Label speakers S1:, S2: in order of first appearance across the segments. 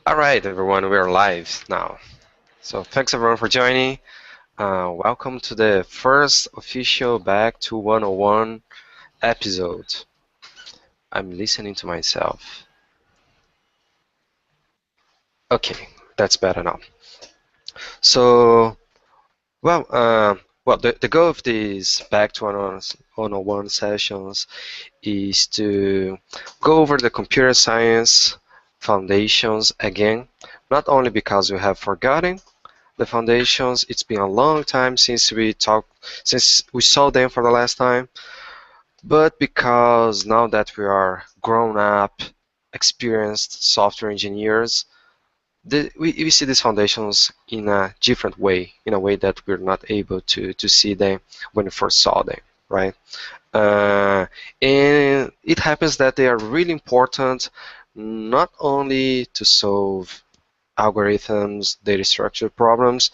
S1: All right, everyone, we're live now. So thanks everyone for joining. Welcome to the first official Back to 101 episode. I'm listening to myself. Okay, that's better now. So, well, the goal of these Back to 101 sessions is to go over the computer science foundations again, not only because we have forgotten the foundations. It's been a long time since we saw them for the last time. But because now that we are grown up, experienced software engineers, we see these foundations in a different way, in a way that we're not able to see them when we first saw them, right? And it happens that they are really important not only to solve algorithms, data structure problems,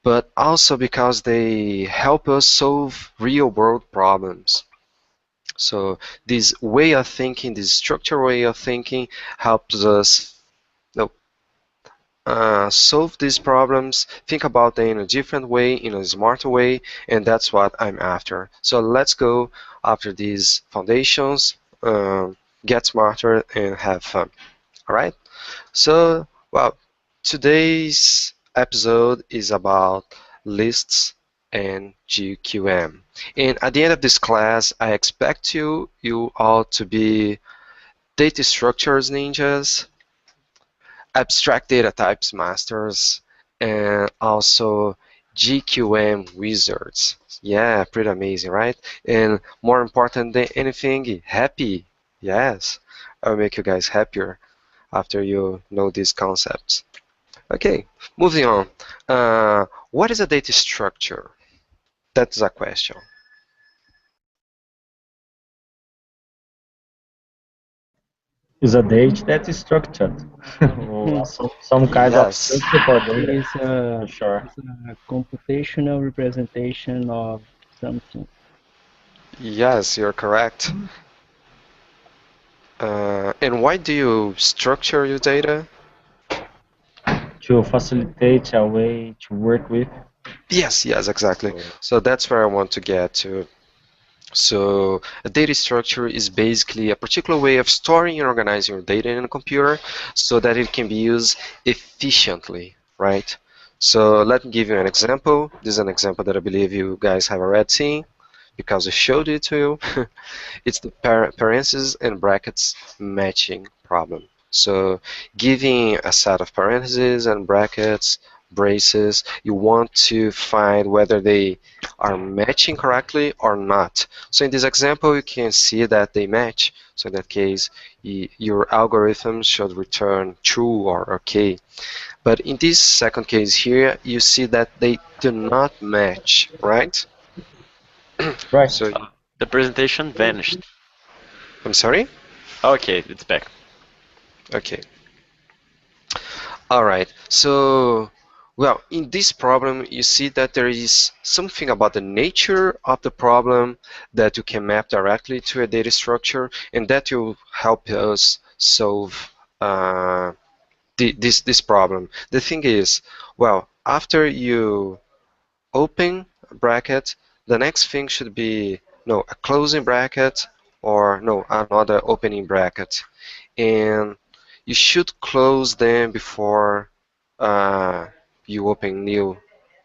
S1: but also because they help us solve real world problems. So this way of thinking, this structured way of thinking helps us solve these problems, think about them in a different way, in a smarter way, and that's what I'm after. So let's go after these foundations, get smarter, and have fun. All right? So, well, today's episode is about lists and GQM. And at the end of this class, I expect you all to be data structures ninjas, abstract data types masters, and also GQM wizards. Yeah, pretty amazing, right? And more important than anything, happy. Yes, I'll make you guys happier after you know these concepts. Okay, moving on. What is a data structure? That's a question.
S2: Is a date that is structured. Or
S3: Hmm.
S2: some kind of
S1: Yes,
S2: structure for data,
S3: Is a
S2: for sure.
S3: is a computational representation of something.
S1: yes, you're correct. And why do you structure your data?
S2: To facilitate a way to work with.
S1: Yes, yes, exactly. So that's where I want to get to. So a data structure is basically a particular way of storing and organizing your data in a computer so that it can be used efficiently, right? So let me give you an example. This is an example that I believe you guys have already seen because I showed it to you. It's the parentheses and brackets matching problem. So giving a set of parentheses and brackets, braces, you want to find whether they are matching correctly or not. So in this example, you can see that they match. So in that case, your algorithm should return true or okay. But in this second case here, you see that they do not match, right?
S2: Right.
S1: So,
S4: The presentation vanished.
S1: I'm sorry?
S4: Okay, it's back.
S1: Okay. All right. So, well, in this problem, you see that there is something about the nature of the problem that you can map directly to a data structure, and that will help us solve this problem. The thing is, well, after you open a bracket, the next thing should be no a closing bracket or no another opening bracket, and you should close them before uh, you open new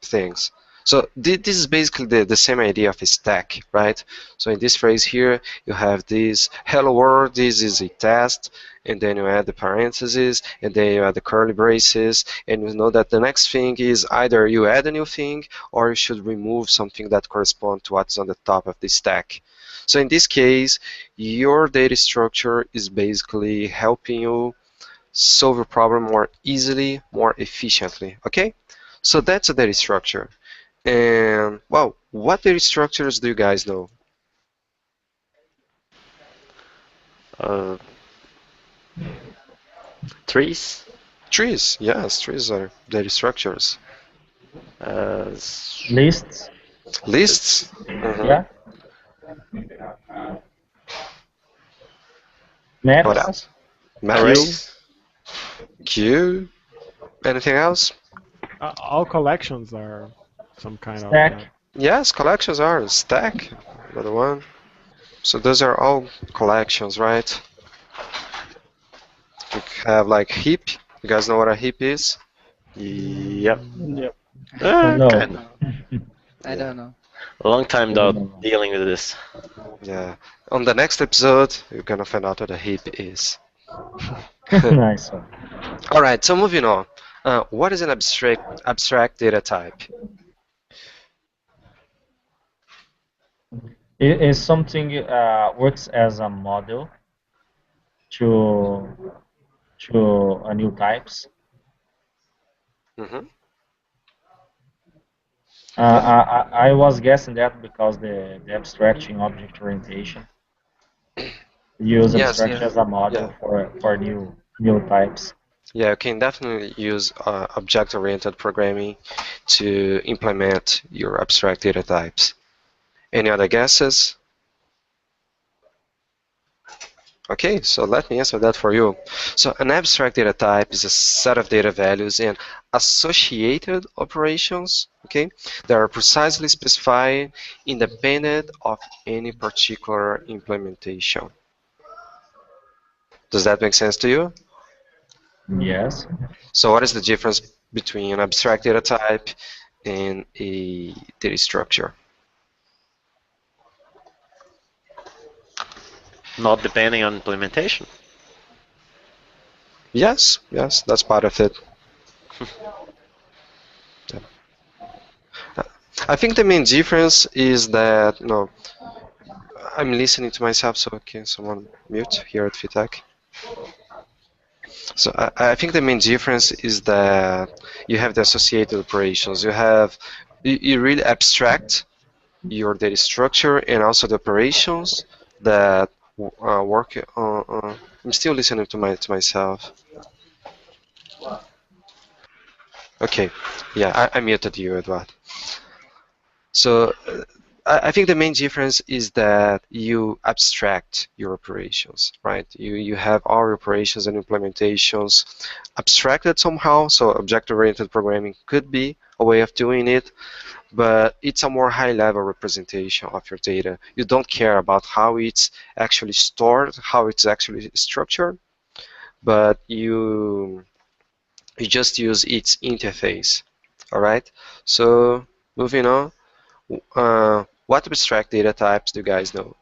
S1: things. So this is basically the same idea of a stack, right? So in this phrase here, you have this hello world, this is a test, and then you add the parentheses, and then you add the curly braces, and you know that the next thing is either you add a new thing, or you should remove something that corresponds to what's on the top of the stack. So in this case, your data structure is basically helping you solve a problem more easily, more efficiently. Okay? So that's a data structure. And well, what data structures do you guys know?
S4: Uh, Trees.
S1: Trees. Yes, trees are data structures.
S4: Uh,
S2: Lists.
S1: Lists.
S2: Yeah.
S1: What
S2: Maps.
S1: else? Maps.
S4: Array.
S1: Yes. Q. Anything else?
S5: All collections are some kind of
S2: Stack.
S1: Yes, collections are stack. Another one. So those are all collections, right? We have like heap. You guys know what a heap is?
S4: Yep.
S3: Yep.
S2: No.
S4: Kind of.
S6: I
S1: Yeah.
S6: don't know.
S4: A long time
S2: I don't
S4: without
S2: know.
S4: dealing with this.
S1: Yeah. On the next episode, you're gonna find out what a heap is.
S2: Nice one.
S1: All right. So moving on. What is an abstract data type?
S2: It is something works as a model to a new types.
S1: Mm-hmm. Yeah.
S2: I was guessing that because the abstraction object orientation use
S1: Yes.
S2: abstraction
S6: Yeah.
S2: as a
S1: Yeah.
S2: model for new types.
S1: Yeah. You can definitely use object-oriented programming to implement your abstract data types. Any other guesses? Okay, so let me answer that for you. So an abstract data type is a set of data values and associated operations, okay, that are precisely specified independent of any particular implementation. Does that make sense to you?
S2: Yes.
S1: So what is the difference between an abstract data type and a data structure?
S4: Not depending on implementation.
S1: Yes, yes, that's part of it. Yeah. I think the main difference is that, I'm listening to myself, so can someone mute here at VTech? So I think the main difference is that you have the associated operations. You really abstract your data structure and also the operations that work on. I'm still listening to myself. Okay, yeah, I muted you, Edward. So I think the main difference is that you abstract your operations, right? You have all operations and implementations abstracted somehow. So object-oriented programming could be a way of doing it, but it's a more high-level representation of your data. You don't care about how it's actually stored, how it's actually structured, but you just use its interface. All right. So moving on. What abstract data types do you guys know?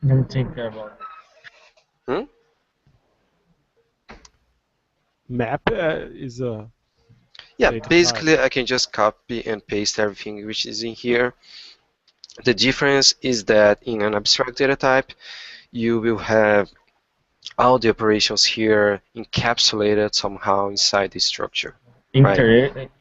S2: Let me think about it.
S1: Hmm?
S5: map is a
S1: Yeah,
S5: data type.
S1: basically I can just copy and paste everything which is in here. The difference is that in an abstract data type, you will have all the operations here encapsulated somehow inside the structure, right?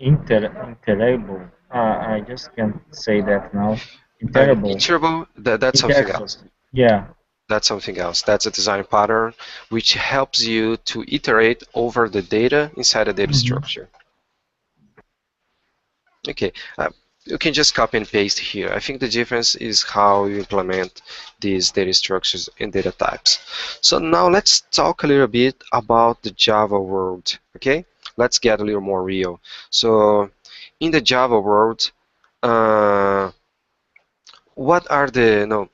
S2: Interable. I just can't say that now.
S1: An
S2: Interable.
S1: iterable, that's something else.
S2: Iterable. Yeah.
S1: That's something else. That's a design pattern which helps you to iterate over the data inside a data
S2: Mhm.
S1: structure. Okay, you can just copy and paste here. I think the difference is how you implement these data structures and data types. So now let's talk a little bit about the Java world. Okay, let's get a little more real. So in the Java world, uh, what are the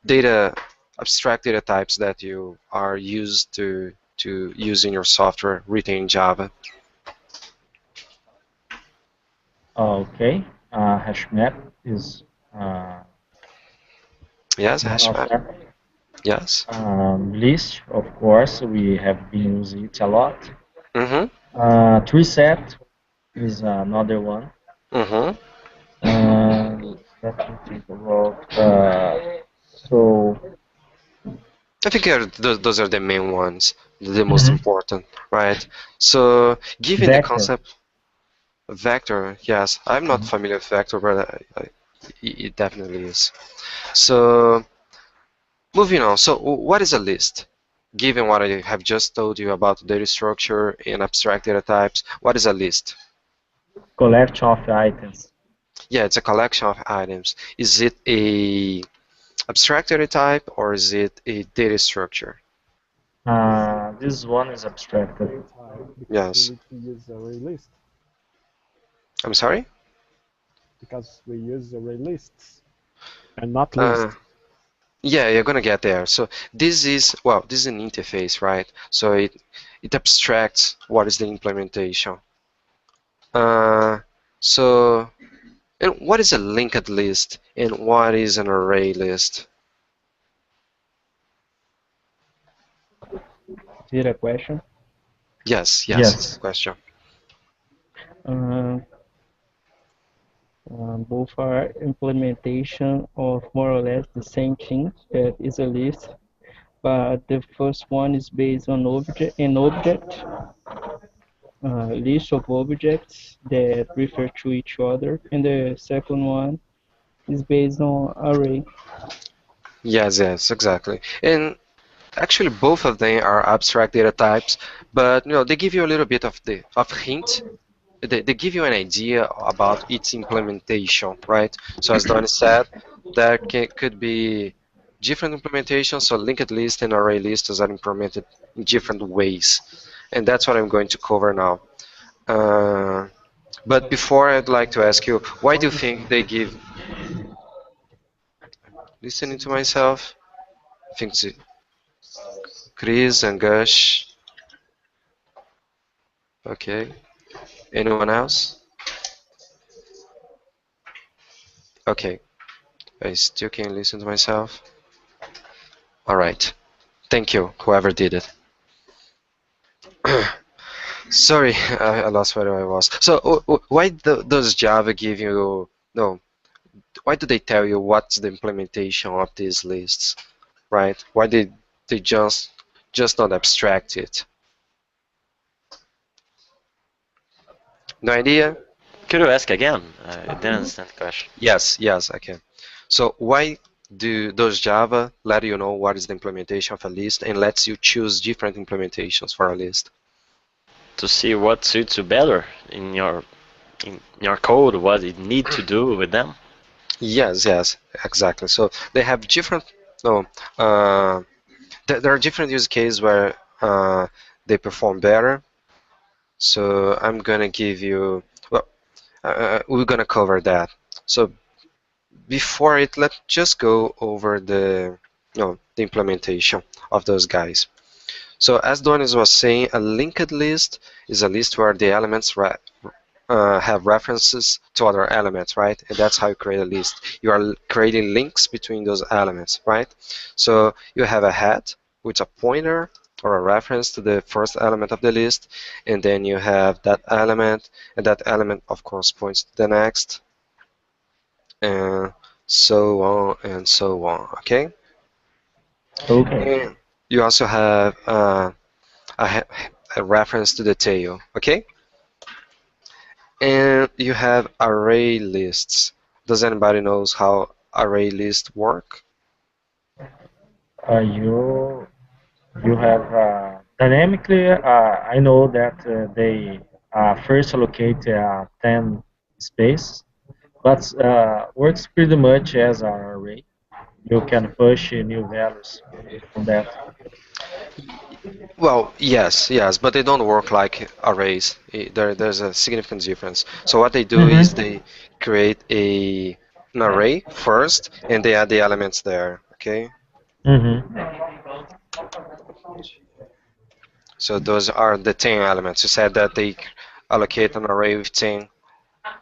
S1: data abstract data types that you are used to use in your software written in Java?
S2: Okay. Hash map is uh,
S1: Yes,
S2: one
S1: hash
S2: of
S1: map.
S2: them.
S1: Yes.
S2: List, of course, we have been using it a lot.
S1: Mm-hmm.
S2: Tree set is another one.
S1: Mm-hmm.
S2: Let me think about. So,
S1: I think those are the main ones, the most
S2: mhm.
S1: important, right? So, given the
S2: Vector.
S1: concept vector, yes, I'm not
S2: Mhm.
S1: familiar with vector, but it definitely is. So, moving on. So, what is a list? Given what I have just told you about data structure and abstract data types, what is a list?
S2: Collection of items.
S1: Yeah, it's a collection of items. Is it a abstract data type or is it a data structure?
S2: This one is abstracted.
S5: Because
S1: Yes.
S5: we use array list.
S1: I'm sorry?
S5: Because we use array lists and not
S1: Uh,
S5: list.
S1: yeah, you're gonna get there. So this is, well, this is an interface, right? So it abstracts what is the implementation. Uh, so, and what is a linked list and what is an array list?
S3: Is it a question?
S1: Yes, it's a
S2: Yes.
S1: question.
S3: Uh, both are implementation of more or less the same thing that is a list, but the first one is based on object, list of objects that refer to each other, and the second one is based on array.
S1: Yes, exactly. And actually, both of them are abstract data types, but they give you a little bit of the of hint. They give you an idea about its implementation, right? So as Donnie said, could be different implementations. So linked list and array lists are implemented in different ways, and that's what I'm going to cover now. Uh, but before, I'd like to ask you, why do you think they give? Listening to myself, I think it's Chris and Gush. Okay. Anyone else? Okay. I still can listen to myself. All right. Thank you, whoever did it. Sorry, I lost where I was. So, why does Java give you, no, why do they tell you what's the implementation of these lists, right? Why did they just not abstract it? No idea?
S4: Could you ask again? I didn't understand the question.
S1: Yes, I can. So, why does Java let you know what is the implementation of a list and lets you choose different implementations for a list?
S4: To see what suits you better in your code, what you need to do with them.
S1: Yes, exactly. So they have different, no, there are different use cases where they perform better. So I'm gonna give you, well, we're gonna cover that. So before it, let's just go over the, no, the implementation of those guys. So as Donis was saying, a linked list is a list where the elements have references to other elements, right? And that's how you create a list. You are creating links between those elements, right? So you have a head, which is a pointer or a reference to the first element of the list, and then you have that element, and that element, of course, points to the next, and so on and so on, okay?
S2: Okay.
S1: And you also have a, a reference to the tail, okay? And you have array lists. Does anybody knows how array lists work?
S2: You have dynamically. I know that they first allocate 10 space, but works pretty much as an array. You can push new values on that.
S1: Well, yes, but they don't work like arrays. There's a significant difference. So what they do is
S2: Mm-hmm.
S1: they create an array first, and they add the elements there. Okay,
S2: Mm-hmm.
S1: so those are the 10 elements. You said that they allocate an array with 10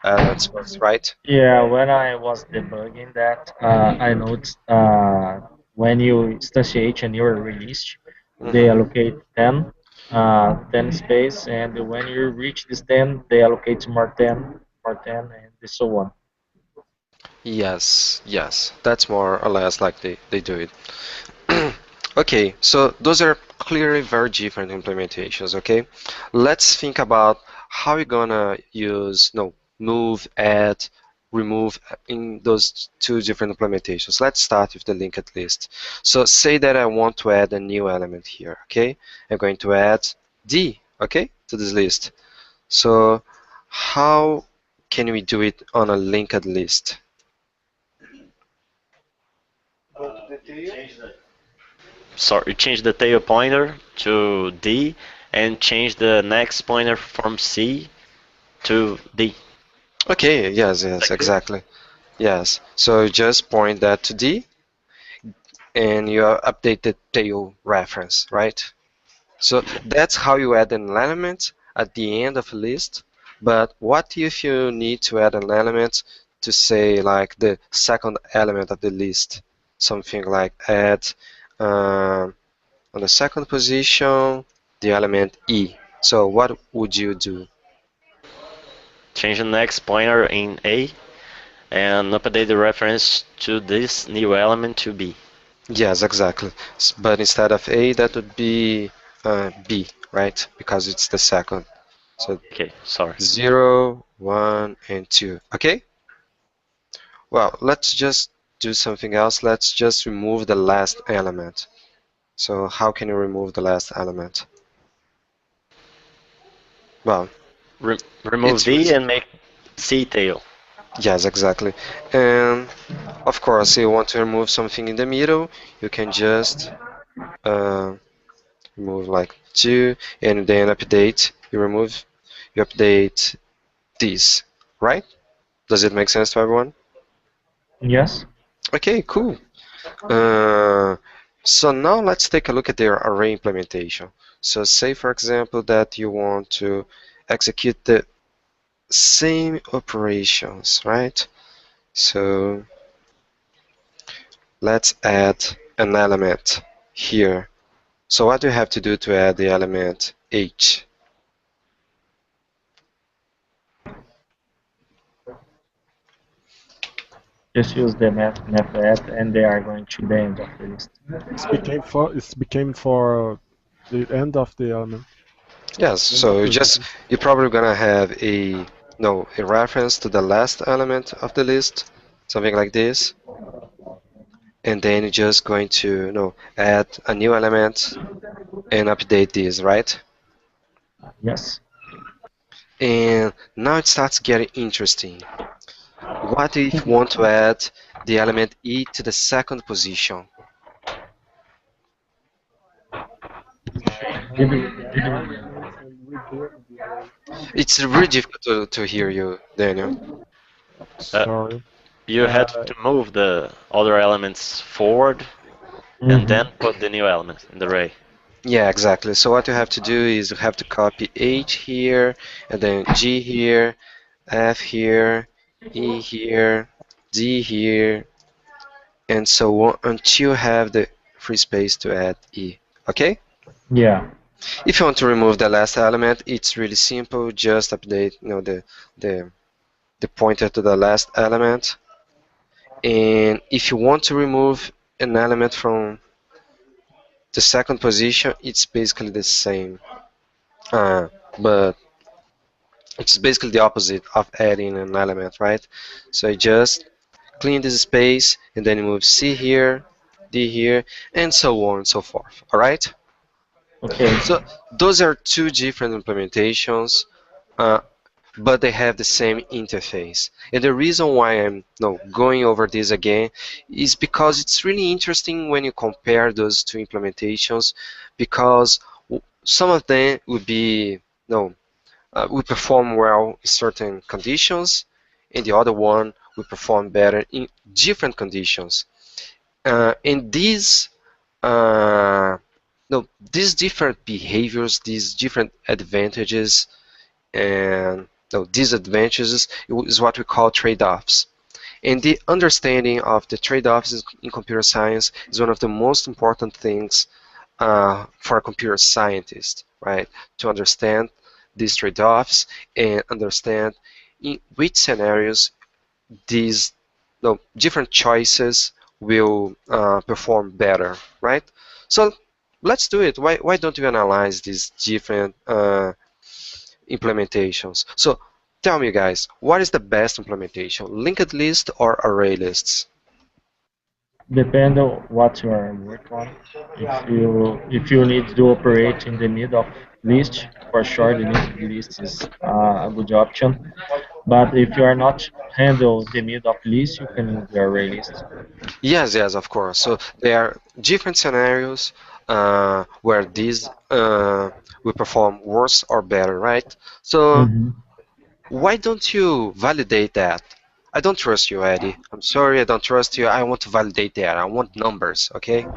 S1: elements first, right?
S2: Yeah, when I was debugging that, I noticed when you instantiate a new release, they
S1: Hmm.
S2: allocate 10 space, and when you reach this 10, they allocate more 10, and so on.
S1: Yes, that's more or less like they do it. Okay, so those are clearly very different implementations, okay? Let's think about how we're gonna use, no, move, add, remove in those two different implementations. Let's start with the linked list. So say that I want to add a new element here, okay? I'm going to add D, okay, to this list. So how can we do it on a linked list?
S4: Sorry, you change the tail pointer to D and change the next pointer from C to D.
S1: Okay, yes, yes,
S4: Like this?
S1: exactly. Yes. So you just point that to D and you update the tail reference, right? So that's how you add an element at the end of a list. But what if you need to add an element to say like the second element of the list? Something like add on the second position the element E. So what would you do?
S4: Change the next pointer in A and update the reference to this new element to B.
S1: Yes, exactly. But instead of A, that would be B, right? Because it's the second. So
S4: Okay, sorry.
S1: 0, 1, and 2. Okay? Well, let's just do something else. Let's just remove the last element. So how can you remove the last element? Well,
S4: Remove
S1: it's really
S4: D and
S1: simple.
S4: make C tail.
S1: Yes, exactly. And of course, you want to remove something in the middle, you can just uh, remove like 2 and then update. You update this, right? Does it make sense to everyone?
S2: Yes.
S1: Okay, cool. Uh, so now let's take a look at their array implementation. So say for example that you want to execute the same operations, right? So let's add an element here. So what do you have to do to add the element h?
S2: Just use the method, and they are going to the end of the list.
S5: It's became for the end of the element,
S1: Yes,
S5: end of
S1: so
S5: the
S1: just
S5: reference.
S1: you're probably gonna have a no a reference to the last element of the list, something like this, and then you're just going to add a new element and update this, right?
S2: Yes.
S1: And now it starts getting interesting. What if you want to add the element e to the second position?
S5: Add
S2: Did,
S5: the
S2: did,
S5: arguments and rebuild the array.
S1: It's really difficult to hear you, Daniel.
S4: Uh,
S5: Sorry.
S4: you had
S5: Uh,
S4: to move the other elements forward and then
S2: mm-hmm.
S4: put the new element in the array.
S1: Yeah, exactly. So what you have to do is you have to copy H here, and then G here, F here, E here, D here, and so on until you have the free space to add E. Okay?
S2: Yeah.
S1: If you want to remove the last element, it's really simple. Just update, the the pointer to the last element. And if you want to remove an element from the second position, it's basically the same. But it's basically the opposite of adding an element, right? So you just clean this space and then you move C here, D here, and so on and so forth. All right?
S2: Okay.
S1: So those are two different implementations, uh, but they have the same interface. And the reason why I'm going over this again is because it's really interesting when you compare those two implementations, because some of them would be no we perform well in certain conditions, and the other one we perform better in different conditions. And uh, these different behaviors, these different advantages and disadvantages is what we call trade-offs. And the understanding of the trade-offs in computer science is one of the most important things for a computer scientist, right? To understand these trade-offs and understand in which scenarios these different choices will perform better, right? So let's do it. Why don't we analyze these different implementations? So tell me, guys, what is the best implementation, linked list or array lists?
S2: Depend on what you are working on. If you need to operate in the middle of list, for sure the linked list is a good option. But if you are not handle the middle of list, you can use the array list.
S1: Yes, yes, of course. So there are different scenarios where these will perform worse or better, right? So
S2: Hmm.
S1: why don't you validate that? I don't trust you, Eddie. I'm sorry, I don't trust you. I want to validate that. I want numbers, okay?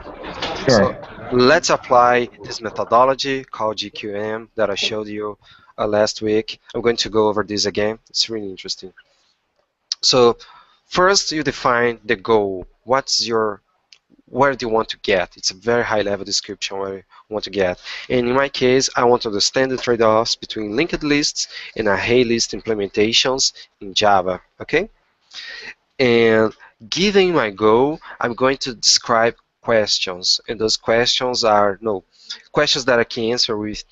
S1: So
S2: Sure.
S1: let's apply this methodology called GQM that I showed you last week. I'm going to go over this again. It's really interesting. So first you define the goal. Where do you want to get? It's a very high level description where you want to get. And in my case, I want to understand the trade-offs between linked lists and array list implementations in Java. Okay? And given my goal, I'm going to describe questions. And those questions are no questions that I can answer with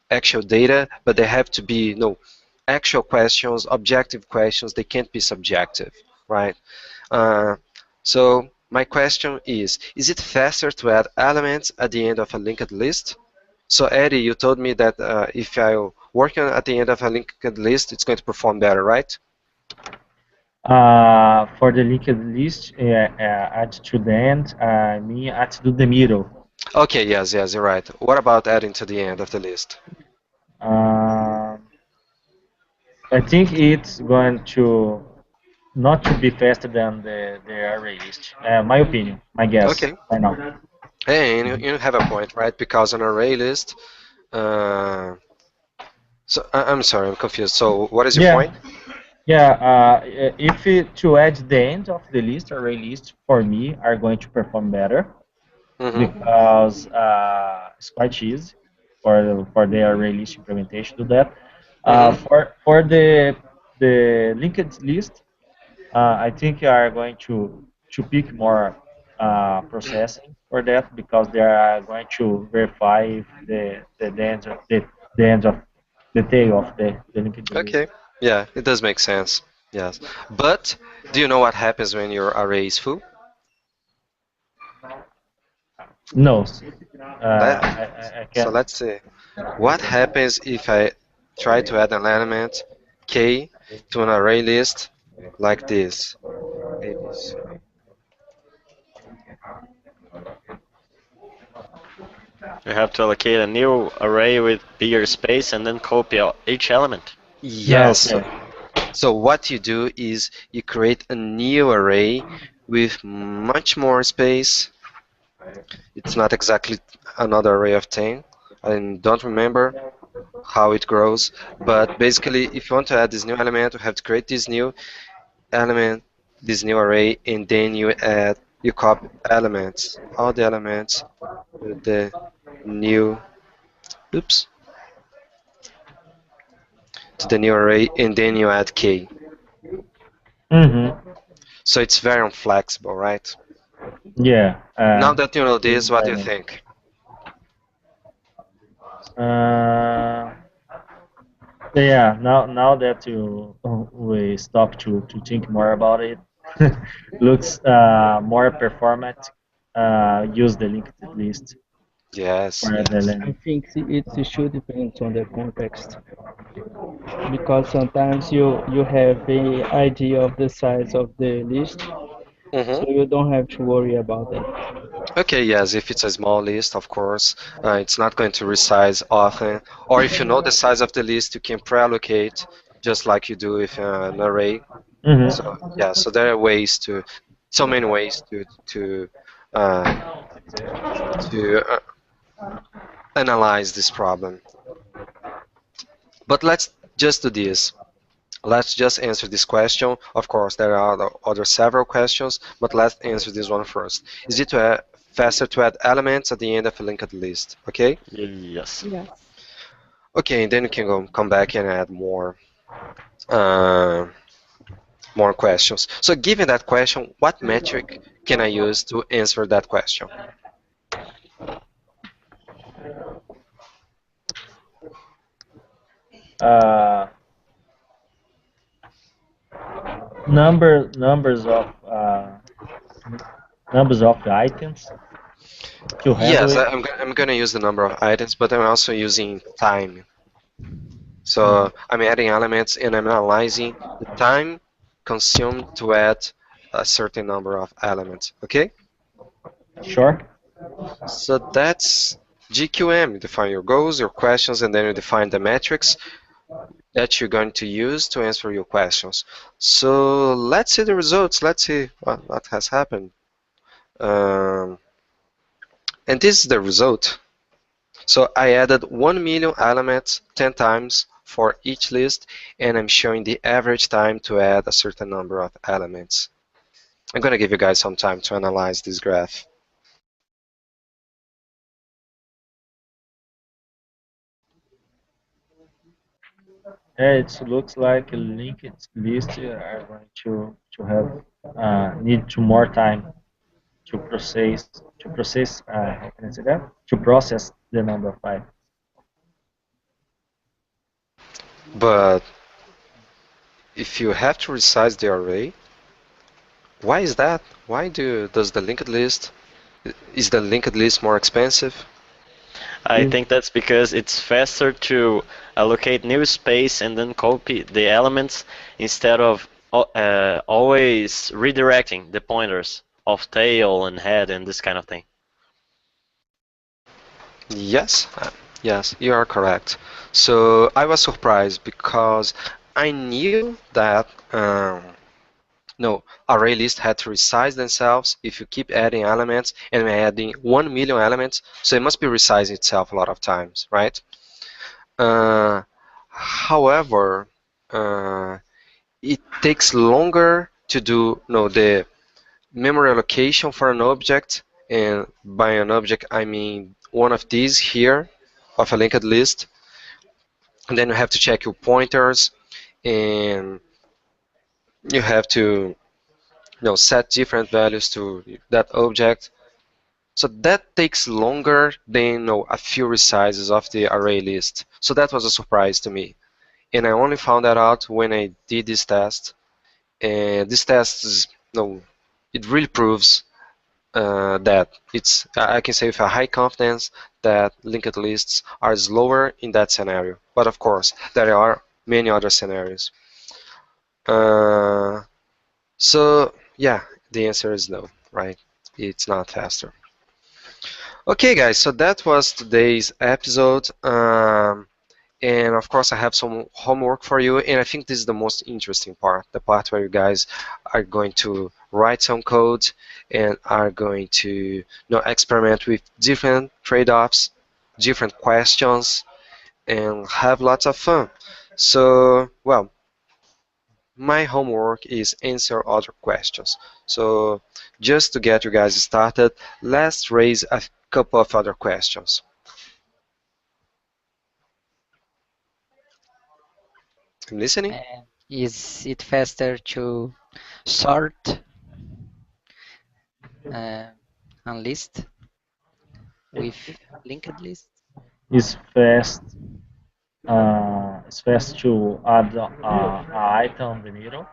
S1: actual data, but they have to be no actual questions, objective questions. They can't be subjective, right? Uh, so my question is it faster to add elements at the end of a linked list? So Eddie, you told me that if I work on at the end of a linked list, it's going to perform better, right?
S2: For the linked list, add to the end, I mean add to the middle.
S1: Okay, yes, yes, you're right. What about adding to the end of the list?
S2: Um I think it's going to not to be faster than the array list. My opinion, my guess
S1: Okay.
S2: right now.
S1: Hey, you have a point, right? Because on array list, uh, I'm sorry, I'm confused. So what is your point?
S2: Yeah, yeah. If it, to add the end of the list, array list for me are going to perform better
S1: Mm-hmm.
S2: because it's quite easy for the array list implementation to do that.
S1: Mm-hmm.
S2: For the linked list, I think you are going to pick more processing for that because they are going to verify if the end of the tail of the linked list.
S1: Okay. Yeah, it does make sense. Yes. But do you know what happens when your array is full?
S2: No,
S1: Let,
S2: I
S1: so
S2: can't.
S1: let's see. What happens if I try to add an element k to an array list like this? ABC.
S4: You have to allocate a new array with bigger space and then copy each element.
S2: No,
S1: Yes.
S2: okay.
S1: So what you do is you create a new array with much more space. It's not exactly another array of 10. I don't remember how it grows, but basically if you want to add this new element, you have to create this new element, this new array, and then you copy elements, all the elements to the new, oops, to the new array, and then you add k.
S2: Mm-hmm.
S1: So it's very inflexible, right?
S2: Yeah.
S1: Now that you know
S2: It's
S1: this, what do
S2: very
S1: you
S2: nice.
S1: think?
S2: Uh, yeah. Now that you we stop to think more about it, looks more performant. Use the linked list
S1: Yes,
S2: for the
S1: yes.
S3: I
S2: length.
S3: think it should depend on the context because sometimes you have a idea of the size of the list, so
S1: Mm-hmm.
S3: you don't have to worry about that.
S1: Okay, yes, if it's a small list, of course, it's not going to resize often. Or if you know the size of the list, you can pre-allocate just like you do with an array. So
S2: Mm-hmm.
S1: yeah, so there are so many ways uh, to analyze this problem. But let's just do this. Let's just answer this question. Of course, there are other several questions, but let's answer this one first. Is it faster to add elements at the end of a linked list? Okay.
S4: Yes.
S6: Yes.
S1: Okay, and then you can come back and add uh, more questions. So given that question, what metric can I use to answer that question?
S2: Uh, numbers of numbers of the items to handle
S1: Yes,
S2: it.
S1: I'm gonna use the number of items, but I'm also using time. So I'm adding elements and I'm analyzing the time consumed to add a certain number of elements. Okay?
S2: Sure.
S1: So that's GQM. You define your goals, your questions, and then you define the metrics that you're going to use to answer your questions. So let's see the results. Let's see what has happened. Um, and this is the result. So I added 1 million elements 10 times for each list, and I'm showing the average time to add a certain number of elements. I'm going to give you guys some time to analyze this graph.
S2: Yeah, it looks like a linked list are going to have need to more time to process how can I say that, to process the number of items.
S1: But if you have to resize the array, why is that? Why does the linked list, is the linked list more expensive?
S4: I think that's because it's faster to allocate new space and then copy the elements instead of always redirecting the pointers of tail and head and this kind of thing.
S1: Yes, yes, you are correct. So I was surprised because I knew that no, array lists had to resize themselves if you keep adding elements, and we're adding 1 million elements, so it must be resizing itself a lot of times, right? Uh, however, uh, it takes longer to do the memory allocation for an object, and by an object I mean one of these here of a linked list, and then you have to check your pointers, and you have to set different values to that object. So that takes longer than a few resizes of the array list. So that was a surprise to me, and I only found that out when I did this test. And this test is, it really proves that I can say with a high confidence that linked lists are slower in that scenario. But of course, there are many other scenarios. Uh, so yeah, the answer is no, right? It's not faster. Okay, guys, so that was today's episode. And of course, I have some homework for you, and I think this is the most interesting part, the part where you guys are going to write some code and are going to experiment with different trade-offs, different questions, and have lots of fun. So, well, my homework is answer other questions. So, just to get you guys started, let's raise a couple of other questions. I'm listening?
S6: Is it faster to sort uh, a list with linked list?
S2: It's fast to add a item in the middle.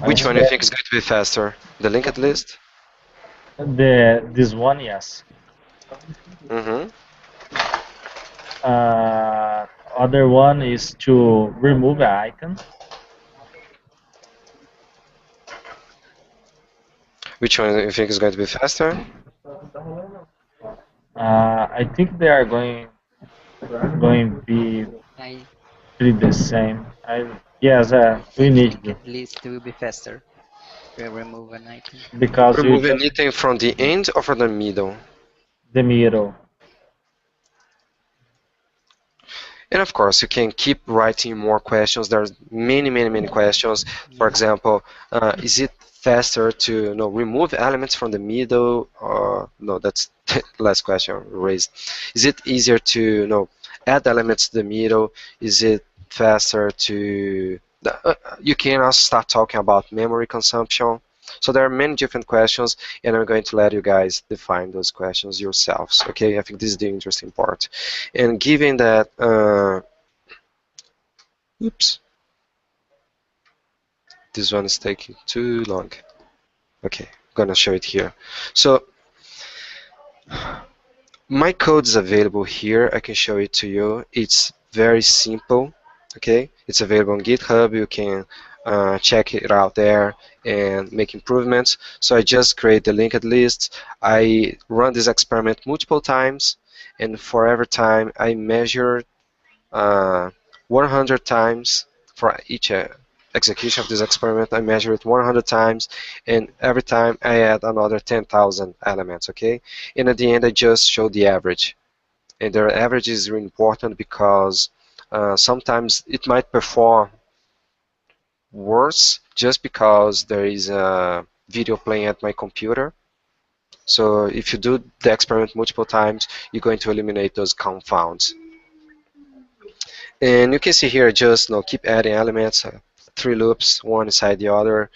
S1: Which
S2: It's
S1: one do you
S2: fast.
S1: think is going to be faster? The linked list?
S2: This one, yes.
S1: Mm-hmm.
S2: Uh, Other one is to remove an icon.
S1: Which one do you think is going to be faster?
S2: I think they are going to be
S6: I
S2: pretty the same. Yes,
S6: I
S2: we
S6: think
S2: need to,
S6: linked list will be faster to remove an item.
S2: because you
S1: Remove
S2: just
S1: anything from the end or from the middle?
S2: the middle.
S1: And of course, you can keep writing more questions. There's many, many, many questions. For
S6: Yeah.
S1: example, is it faster to remove elements from the middle? Or no, that's last question raised. Is it easier to add elements to the middle? Is it faster to? You can also start talking about memory consumption. So there are many different questions, and I'm going to let you guys define those questions yourselves. Okay, I think this is the interesting part. And given that, oops, this one is taking too long. Okay, gonna show it here. So my code is available here. I can show it to you. It's very simple. Okay, it's available on GitHub. You can check it out there and make improvements. So I just create the linked list. I run this experiment multiple times, and for every time I measure uh, 100 times for each execution of this experiment. I measure it 100 times, and every time I add another 10,000 elements, okay? And at the end, I just show the average. And the average is really important because sometimes it might perform worse just because there is a video playing at my computer. So if you do the experiment multiple times, you're going to eliminate those confounds. And you can see here, just keep adding elements, 3 loops, one inside the other,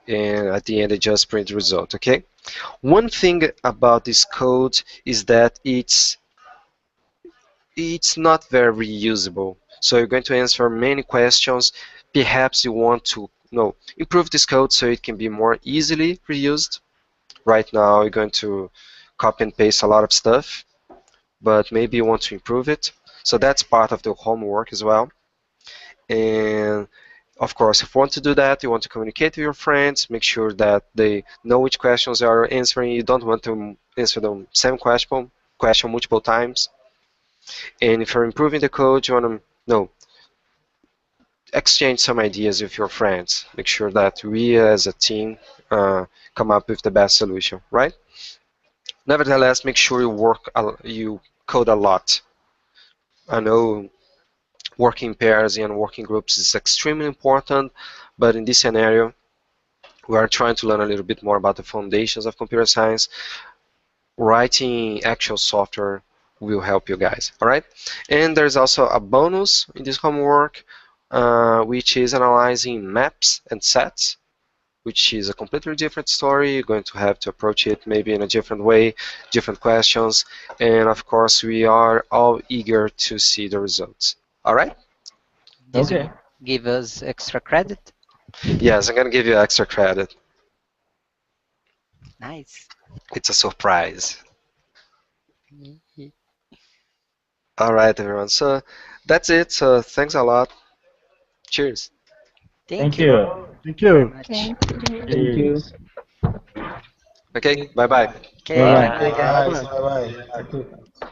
S1: and at the end, it just print the result. Okay. One thing about this code is that it's not very reusable. So you're going to answer many questions. Perhaps you want to improve this code so it can be more easily reused. Right now, you're going to copy and paste a lot of stuff, but maybe you want to improve it. So that's part of the homework as well. And of course, if you want to do that, you want to communicate with your friends, make sure that they know which questions you are answering. You don't want to answer the same question multiple times. And if you're improving the code, you want to exchange some ideas with your friends. Make sure that we as a team come up with the best solution, right? Nevertheless, make sure you code a lot. I know working pairs and working groups is extremely important, but in this scenario, we are trying to learn a little bit more about the foundations of computer science. Writing actual software will help you guys, all right? And there's also a bonus in this homework, which is analyzing maps and sets, which is a completely different story. You're going to have to approach it maybe in a different way, different questions, and of course, we are all eager to see the results, all right?
S6: This
S2: Okay.
S6: will give us extra credit.
S1: Yes, I'm going to give you extra credit.
S6: Nice.
S1: It's a surprise. All right, everyone. So that's it. So thanks a lot. Cheers.
S6: Thank
S2: Thank
S6: you
S2: you.
S5: Thank
S6: very
S5: you.
S6: much.
S7: Thank you.
S3: Thank you.
S2: Cheers.
S1: Okay, bye bye.
S6: Okay,
S2: Bye
S6: bye
S2: bye.
S6: bye,
S4: Bye.
S5: Bye
S6: guys.
S5: bye.
S2: Bye.